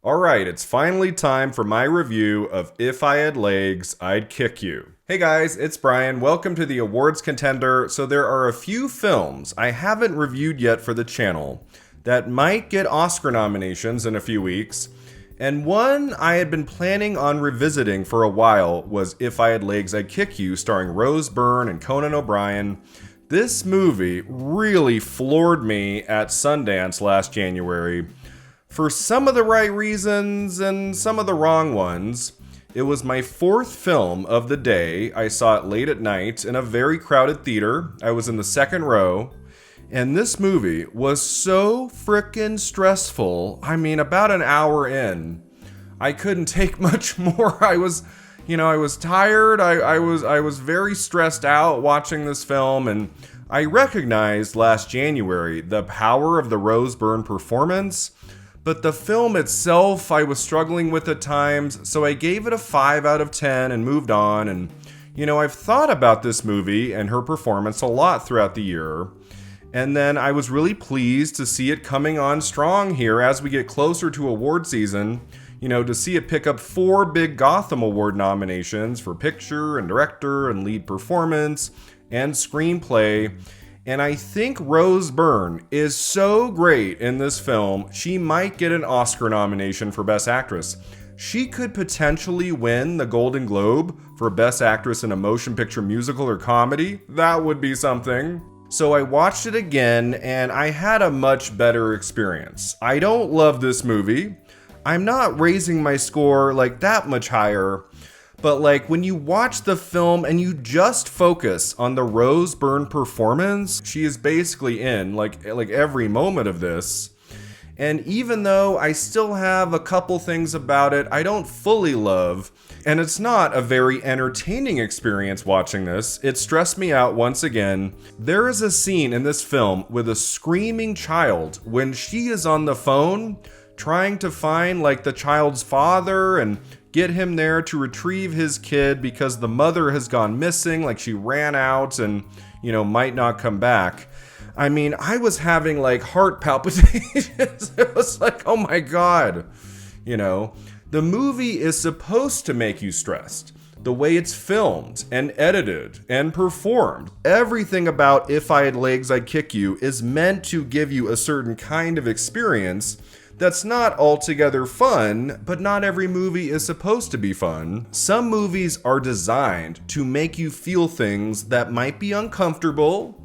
Alright, it's finally time for my review of If I Had Legs, I'd Kick You. Hey guys, it's Brian. Welcome to the awards contender. So there are a few films I haven't reviewed yet for the channel that might get Oscar nominations in a few weeks. And one I had been planning on revisiting for a while was If I Had Legs, I'd Kick You, starring Byrne and Conan O'Brien. This movie really floored me at Sundance last January. For some of the right reasons and some of the wrong ones. It was my fourth film of the day. I saw it late at night in a very crowded theater. I was in the second row. And this movie was so frickin' stressful. I mean, about an hour in, I couldn't take much more. I was tired. I was very stressed out watching this film, and I recognized last January the power of the Byrne performance. But the film itself, I was struggling with at times, so I gave it a 5 out of 10 and moved on. And, I've thought about this movie and her performance a lot throughout the year. And then I was really pleased to see it coming on strong here as we get closer to award season. To see it pick up 4 big Gotham Award nominations for picture and director and lead performance and screenplay. And I think Byrne is so great in this film, she might get an Oscar nomination for Best Actress. She could potentially win the Golden Globe for Best Actress in a Motion Picture Musical or Comedy. That would be something. So I watched it again, and I had a much better experience. I don't love this movie. I'm not raising my score that much higher. But when you watch the film and you just focus on the Byrne performance, she is basically in every moment of this. And even though I still have a couple things about it I don't fully love, and it's not a very entertaining experience watching this, it stressed me out once again. There is a scene in this film with a screaming child when she is on the phone trying to find the child's father and get him there to retrieve his kid because the mother has gone missing, she ran out and, might not come back. I mean, I was having heart palpitations. It was oh my God. The movie is supposed to make you stressed. The way it's filmed and edited and performed. Everything about If I Had Legs, I'd Kick You is meant to give you a certain kind of experience that's not altogether fun, but not every movie is supposed to be fun. Some movies are designed to make you feel things that might be uncomfortable,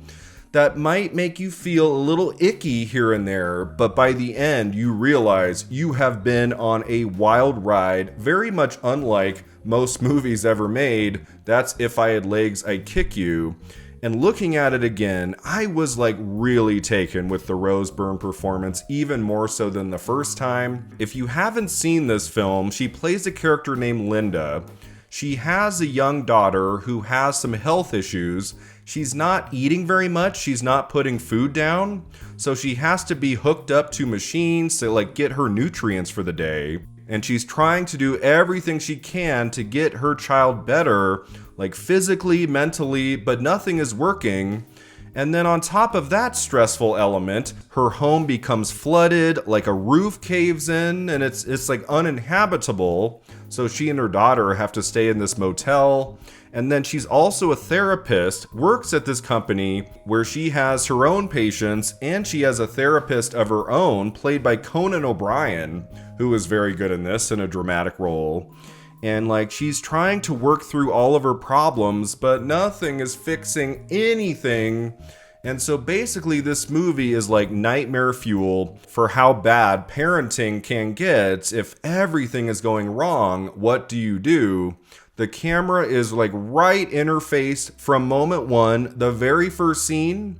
that might make you feel a little icky here and there, but by the end you realize you have been on a wild ride, very much unlike most movies ever made. That's If I Had Legs, I'd Kick You. And looking at it again, I was really taken with the Byrne performance, even more so than the first time. If you haven't seen this film, she plays a character named Linda. She has a young daughter who has some health issues. She's not eating very much. She's not putting food down. So she has to be hooked up to machines to get her nutrients for the day. And she's trying to do everything she can to get her child better, physically, mentally, but nothing is working. And then on top of that stressful element, her home becomes flooded, a roof caves in, and it's uninhabitable. So she and her daughter have to stay in this motel. And then she's also a therapist, works at this company where she has her own patients, and she has a therapist of her own, played by Conan O'Brien, who is very good in this in a dramatic role. And she's trying to work through all of her problems, but nothing is fixing anything. And so basically this movie is nightmare fuel for how bad parenting can get. If everything is going wrong, what do you do? The camera is right in her face from moment one, the very first scene.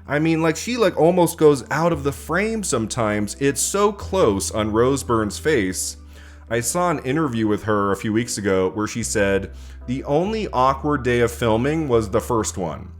I mean, she almost goes out of the frame sometimes. It's so close on Byrne's face. I saw an interview with her a few weeks ago where she said the only awkward day of filming was the first one.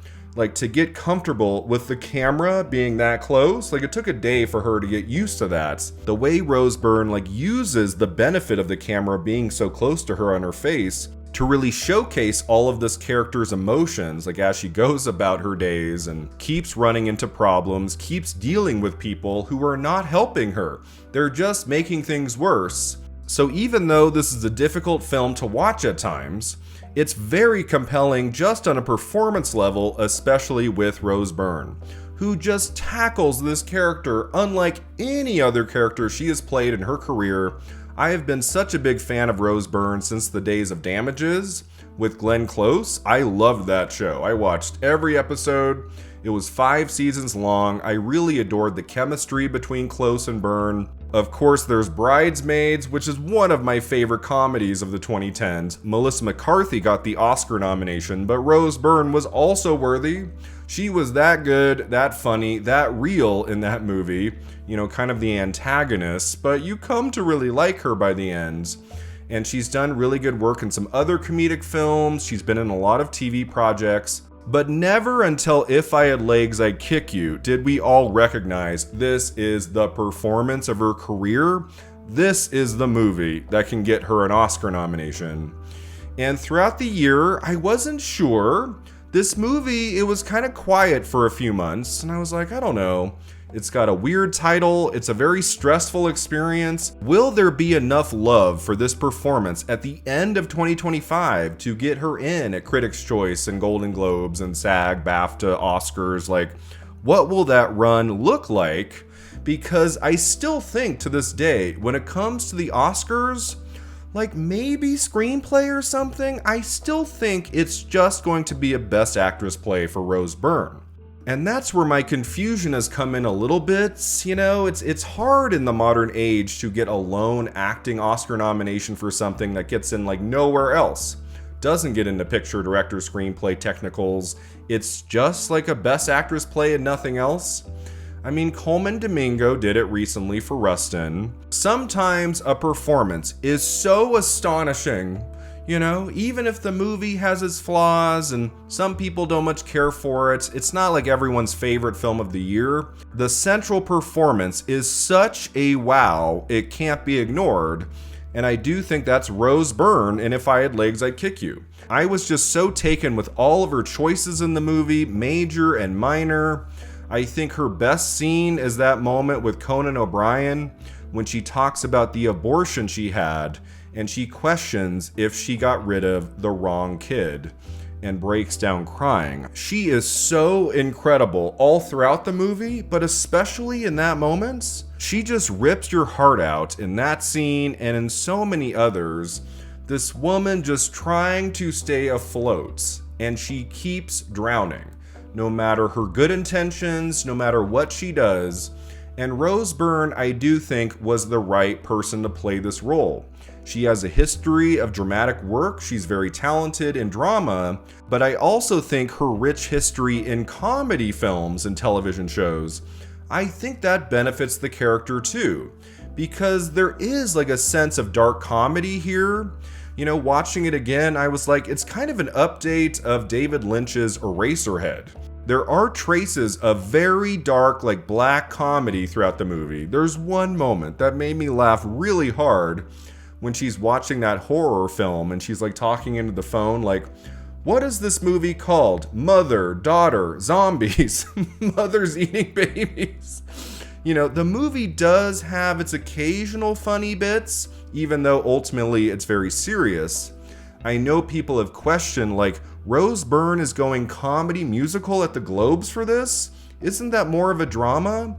To get comfortable with the camera being that close, it took a day for her to get used to that. The way Byrne uses the benefit of the camera being so close to her on her face to really showcase all of this character's emotions, like as she goes about her days and keeps running into problems, keeps dealing with people who are not helping her. They're just making things worse. So even though this is a difficult film to watch at times, it's very compelling just on a performance level, especially with Rose Byrne, who just tackles this character unlike any other character she has played in her career. I have been such a big fan of Rose Byrne since the days of Damages with Glenn Close. I loved that show. I watched every episode. It was 5 seasons long. I really adored the chemistry between Close and Byrne. Of course, there's Bridesmaids, which is one of my favorite comedies of the 2010s. Melissa McCarthy got the Oscar nomination, but Rose Byrne was also worthy. She was that good, that funny, that real in that movie, kind of the antagonist, but you come to really like her by the end. And she's done really good work in some other comedic films. She's been in a lot of TV projects. But never until If I Had Legs, I'd Kick You did we all recognize this is the performance of her career. This is the movie that can get her an Oscar nomination. And throughout the year, I wasn't sure. This movie, it was kind of quiet for a few months, and I was like, I don't know. It's got a weird title. It's a very stressful experience. Will there be enough love for this performance at the end of 2025 to get her in at Critics' Choice and Golden Globes and SAG, BAFTA, Oscars? Like, what will that run look like? Because I still think to this day, when it comes to the Oscars, like maybe screenplay or something, I still think it's just going to be a Best Actress play for Rose Byrne. And that's where my confusion has come in a little bit. It's hard in the modern age to get a lone acting Oscar nomination for something that gets in like nowhere else. Doesn't get into picture, director, screenplay, technicals. It's just like a Best Actress play and nothing else. I mean, Colman Domingo did it recently for Rustin. Sometimes a performance is so astonishing, even if the movie has its flaws and some people don't much care for it, it's not like everyone's favorite film of the year. The central performance is such a wow, it can't be ignored. And I do think that's Rose Byrne in If I Had Legs, I'd Kick You. I was just so taken with all of her choices in the movie, major and minor. I think her best scene is that moment with Conan O'Brien when she talks about the abortion she had and she questions if she got rid of the wrong kid and breaks down crying. She is so incredible all throughout the movie, but especially in that moment. She just rips your heart out in that scene and in so many others. This woman just trying to stay afloat, and she keeps drowning, no matter her good intentions, no matter what she does. And Rose Byrne, I do think, was the right person to play this role. She has a history of dramatic work, she's very talented in drama, but I also think her rich history in comedy films and television shows, I think that benefits the character too, because there is like a sense of dark comedy here. Watching it again, I was like, it's kind of an update of David Lynch's Eraserhead. There are traces of very dark, like black comedy throughout the movie. There's one moment that made me laugh really hard when she's watching that horror film and she's like talking into the phone like, what is this movie called? Mother, daughter, zombies, mothers eating babies. The movie does have its occasional funny bits, even though ultimately it's very serious. I know people have questioned, like, Rose Byrne is going comedy musical at the Globes for this? Isn't that more of a drama?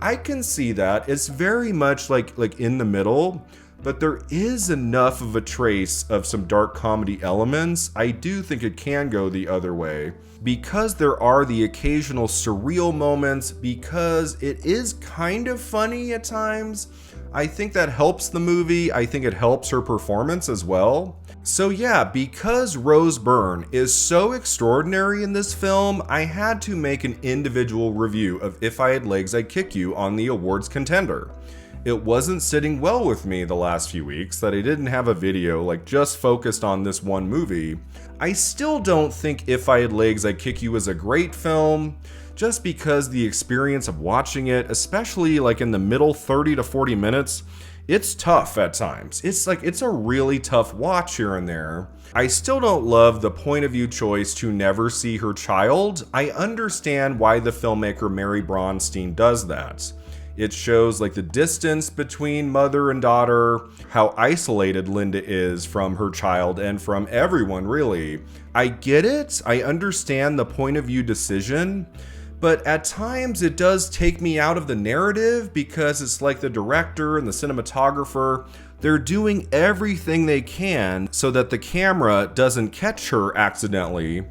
I can see that. It's very much like in the middle, but there is enough of a trace of some dark comedy elements. I do think it can go the other way. Because there are the occasional surreal moments, because it is kind of funny at times, I think that helps the movie. I think it helps her performance as well. So yeah, because Rose Byrne is so extraordinary in this film, I had to make an individual review of If I Had Legs, I'd Kick You on the awards contender. It wasn't sitting well with me the last few weeks that I didn't have a video like just focused on this one movie. I still don't think If I Had Legs, I'd Kick You is a great film, just because the experience of watching it, especially like in the middle 30 to 40 minutes, It's tough at times. It's a really tough watch here and there. I still don't love the point of view choice to never see her child. I understand why the filmmaker Mary Bronstein does that. It shows like the distance between mother and daughter, how isolated Linda is from her child and from everyone, really. I get it. I understand the point of view decision. But at times it does take me out of the narrative because it's like the director and the cinematographer, they're doing everything they can so that the camera doesn't catch her accidentally.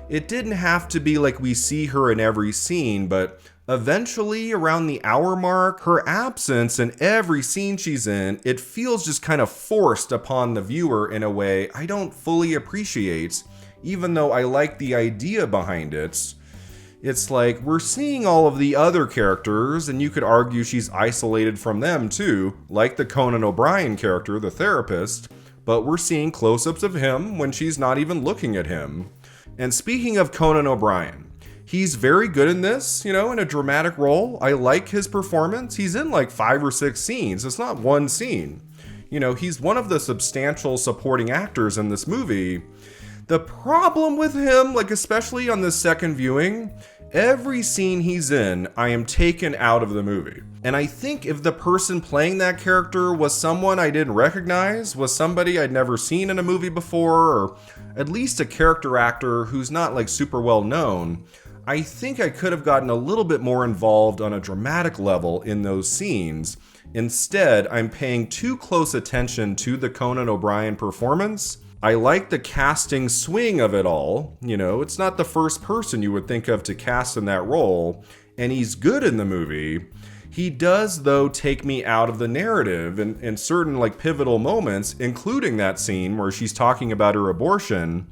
It didn't have to be like we see her in every scene, but eventually around the hour mark, her absence in every scene she's in, it feels just kind of forced upon the viewer in a way I don't fully appreciate, even though I like the idea behind it. It's like we're seeing all of the other characters, and you could argue she's isolated from them too, like the Conan O'Brien character, the therapist, but we're seeing close-ups of him when she's not even looking at him. And speaking of Conan O'Brien, he's very good in this, in a dramatic role. I like his performance. He's in like 5 or 6 scenes. It's not one scene. He's one of the substantial supporting actors in this movie. The problem with him, like especially on the second viewing, every scene he's in, I am taken out of the movie. And I think if the person playing that character was someone I didn't recognize, was somebody I'd never seen in a movie before, or at least a character actor who's not like super well known, I think I could have gotten a little bit more involved on a dramatic level in those scenes. Instead, I'm paying too close attention to the Conan O'Brien performance. I like the casting swing of it all. It's not the first person you would think of to cast in that role, and he's good in the movie. He does, though, take me out of the narrative in certain like pivotal moments, including that scene where she's talking about her abortion,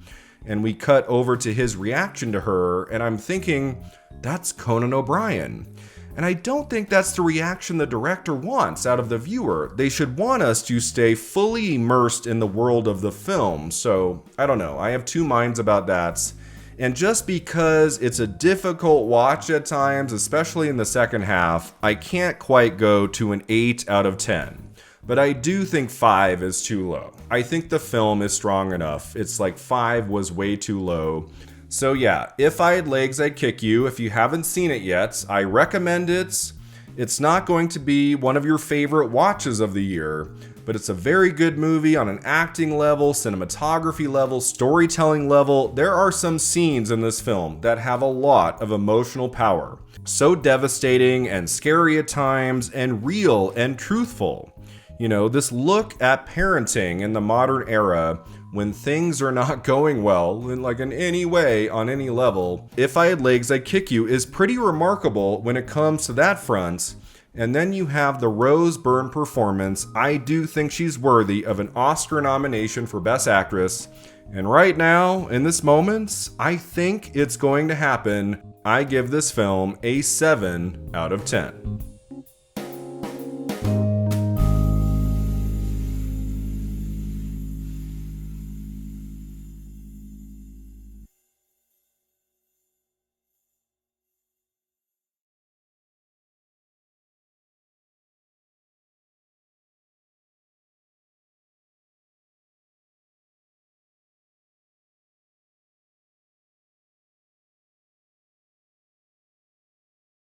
and we cut over to his reaction to her, and I'm thinking, that's Conan O'Brien. And I don't think that's the reaction the director wants out of the viewer. They should want us to stay fully immersed in the world of the film. So, I don't know. I have two minds about that. And just because it's a difficult watch at times, especially in the second half, I can't quite go to an 8 out of 10. But I do think 5 is too low. I think the film is strong enough. It's like 5 was way too low. So yeah, If I Had Legs, I'd Kick You. If you haven't seen it yet, I recommend it. It's not going to be one of your favorite watches of the year, but it's a very good movie on an acting level, cinematography level, storytelling level. There are some scenes in this film that have a lot of emotional power. So devastating and scary at times, and real and truthful. This look at parenting in the modern era when things are not going well in any way on any level. If I Had Legs, I'd Kick You is pretty remarkable when it comes to that front. And then you have the Rose Byrne performance. I do think she's worthy of an Oscar nomination for Best Actress. And right now, in this moment, I think it's going to happen. I give this film a 7 out of 10.